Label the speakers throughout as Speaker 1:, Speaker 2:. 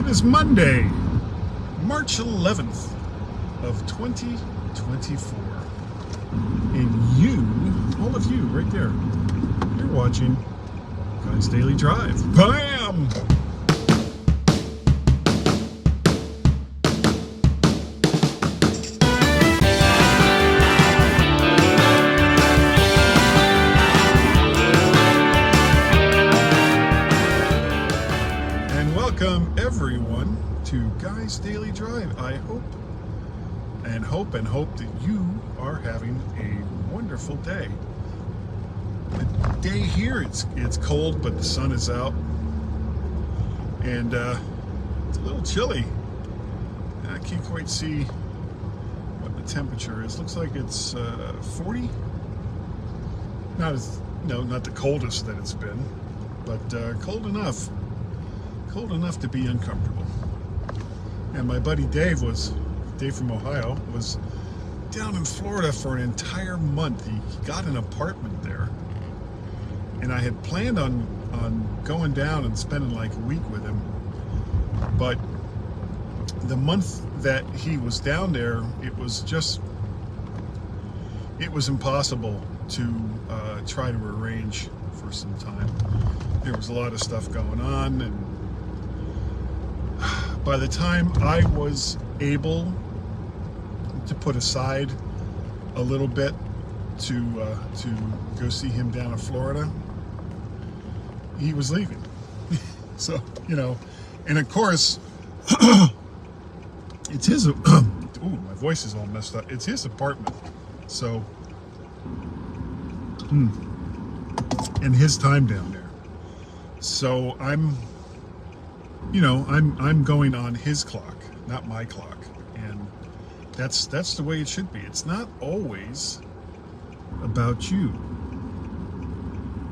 Speaker 1: It is Monday, March 11th of 2024. And you, all of you right there, you're watching Guy's Daily Drive. Bam! Welcome everyone to Guy's Daily Drive. I hope that you are having a wonderful day. The day here, it's cold, but the sun is out, and it's a little chilly. I can't quite see what the temperature is. Looks like it's 40. Not the coldest that it's been, but cold enough to be uncomfortable. And my buddy Dave from Ohio, was down in Florida for an entire month. He got an apartment there, and I had planned on going down and spending like a week with him, but the month that he was down there, it was impossible to try to arrange for some time. There was a lot of stuff going on, and by the time I was able to put aside a little bit to go see him down in Florida, he was leaving. So, and of course, it's his, ooh, my voice is all messed up. It's his apartment. So, and his time down there. So I'm going on his clock, not my clock, and that's the way it should be. It's not always about you,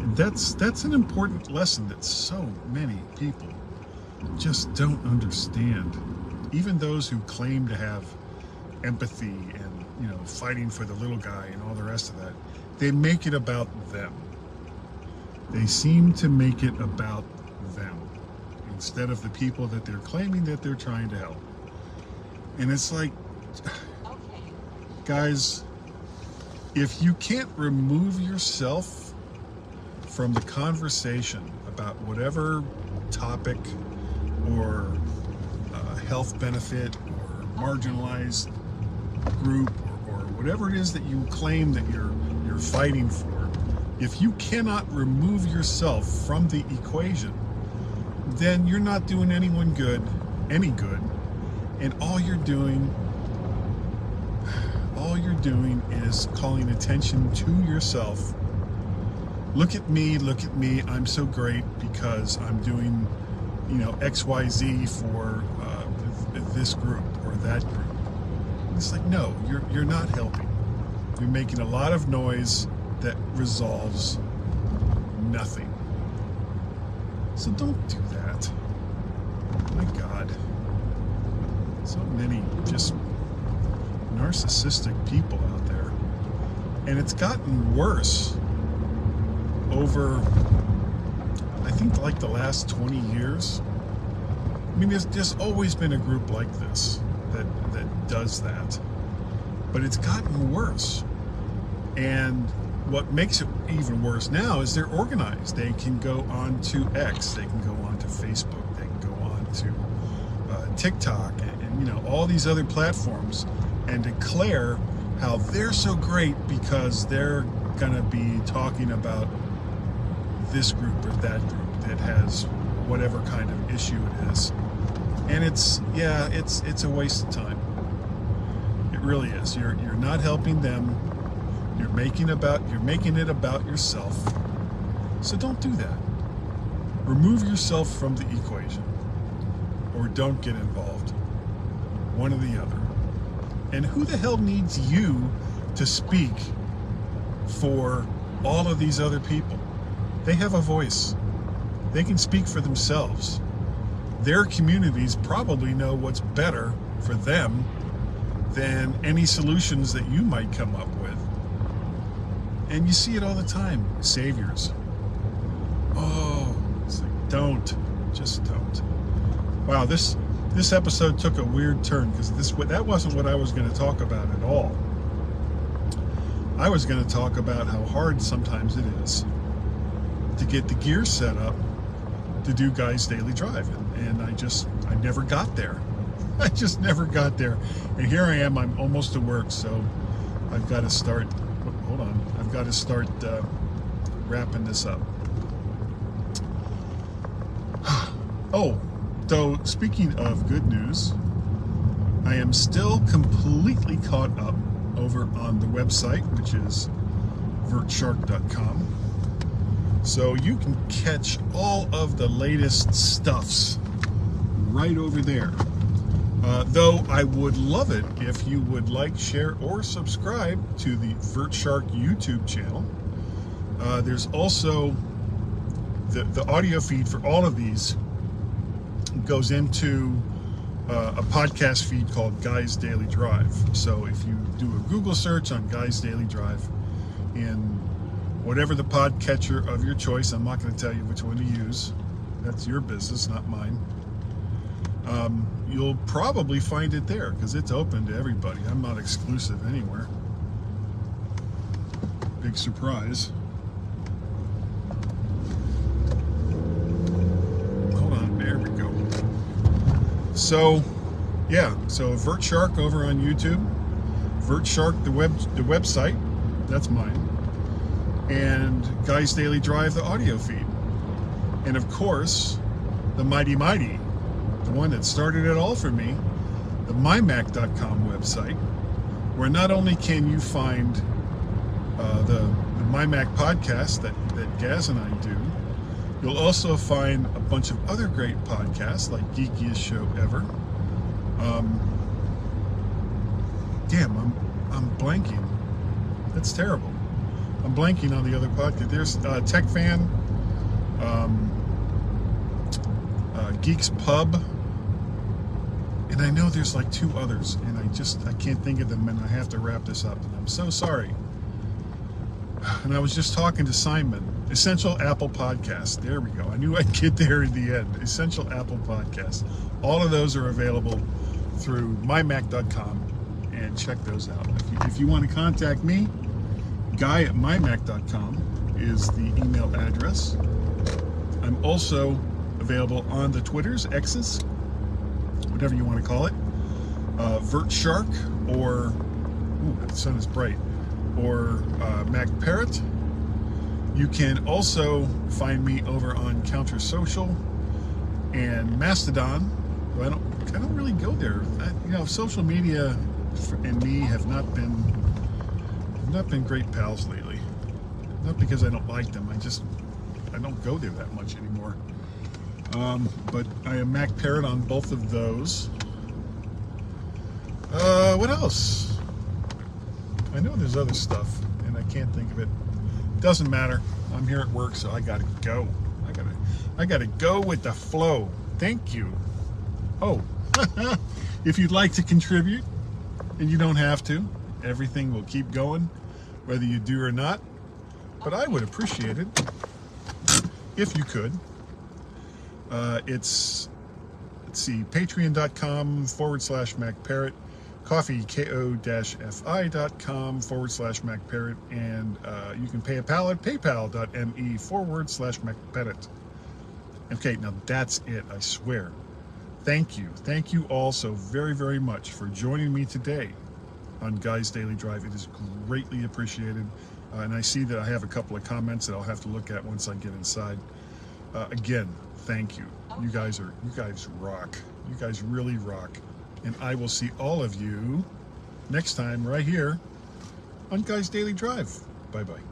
Speaker 1: and that's an important lesson that so many people just don't understand. Even those who claim to have empathy and fighting for the little guy and all the rest of that, they make it about them. They seem to make it about them instead of the people that they're claiming that they're trying to help. And it's like, guys, if you can't remove yourself from the conversation about whatever topic or health benefit or marginalized group or whatever it is that you claim that you're fighting for, if you cannot remove yourself from the equation, then you're not doing anyone any good, and all you're doing is calling attention to yourself. Look at me, I'm so great because I'm doing XYZ for this group or that group. It's like, no, you're not helping. You're making a lot of noise that resolves nothing. So don't do that. My God. So many just narcissistic people out there. And it's gotten worse over, I think, like the last 20 years. I mean, there's always been a group like this that does that. But it's gotten worse. And what makes it even worse now is they're organized. They can go on to X, they can go on to Facebook, they can go on to TikTok, and all these other platforms, and declare how they're so great because they're gonna be talking about this group or that group that has whatever kind of issue it is. And it's a waste of time. It really is. You're not helping them. You're making it about yourself. So don't do that. Remove yourself from the equation, or don't get involved. One or the other. And who the hell needs you to speak for all of these other people? They have a voice. They can speak for themselves. Their communities probably know what's better for them than any solutions that you might come up with. And you see it all the time. Saviors. Oh, it's like, just don't. Wow, this this episode took a weird turn because that wasn't what I was going to talk about at all. I was going to talk about how hard sometimes it is to get the gear set up to do Guy's Daily Drive, and I never got there. I just never got there, and here I am. I'm almost to work, so I've got to start. Hold on, I've got to start wrapping this up. Oh, so speaking of good news, I am still completely caught up over on the website, which is vertshark.com. So you can catch all of the latest stuffs right over there. Though I would love it if you would like, share, or subscribe to the VertShark YouTube channel. There's also the audio feed for all of these goes into a podcast feed called Guy's Daily Drive. So if you do a Google search on Guy's Daily Drive in whatever the podcatcher of your choice, I'm not going to tell you which one to use. That's your business, not mine. You'll probably find it there because it's open to everybody. I'm not exclusive anywhere. Big surprise. Hold on, there we go. So, yeah, so VertShark over on YouTube, VertShark the website, that's mine, and Guy's Daily Drive, the audio feed, and of course, the mighty, the one that started it all for me, the mymac.com website, where not only can you find the MyMac podcast that Gaz and I do, you'll also find a bunch of other great podcasts like Geekiest Show Ever. Damn, I'm blanking. That's terrible. I'm blanking on the other podcast. There's Tech Fan, Geeks Pub, and I know there's like two others, and I can't think of them, and I have to wrap this up, and I'm so sorry. And I was just talking to Simon. Essential Apple Podcast. There we go. I knew I'd get there in the end. Essential Apple Podcast. All of those are available through mymac.com, and check those out. If you want to contact me, guy@mymac.com is the email address. I'm also available on the Twitters, X's, whatever you want to call it, VertShark, or, ooh, the sun is bright, or Mac Parrot. You can also find me over on Counter Social and Mastodon. I don't really go there. Social media and me have not been great pals lately. Not because I don't like them. I don't go there that much anymore. But I am Mac Parrot on both of those. What else? I know there's other stuff, and I can't think of it. Doesn't matter. I'm here at work, so I gotta go. I gotta go with the flow. Thank you. Oh, if you'd like to contribute, and you don't have to, everything will keep going, whether you do or not. But I would appreciate it if you could. Let's see, patreon.com/MacParrot. Coffee, ko-fi.com/MacParrot, and you can pay a pal at paypal.me/MacParrot. Okay, now that's it, I swear. Thank you. Thank you all so very, very much for joining me today on Guy's Daily Drive. It is greatly appreciated. And I see that I have a couple of comments that I'll have to look at once I get inside. Again, thank you. You guys rock. You guys really rock. And I will see all of you next time right here on Guy's Daily Drive. Bye-bye.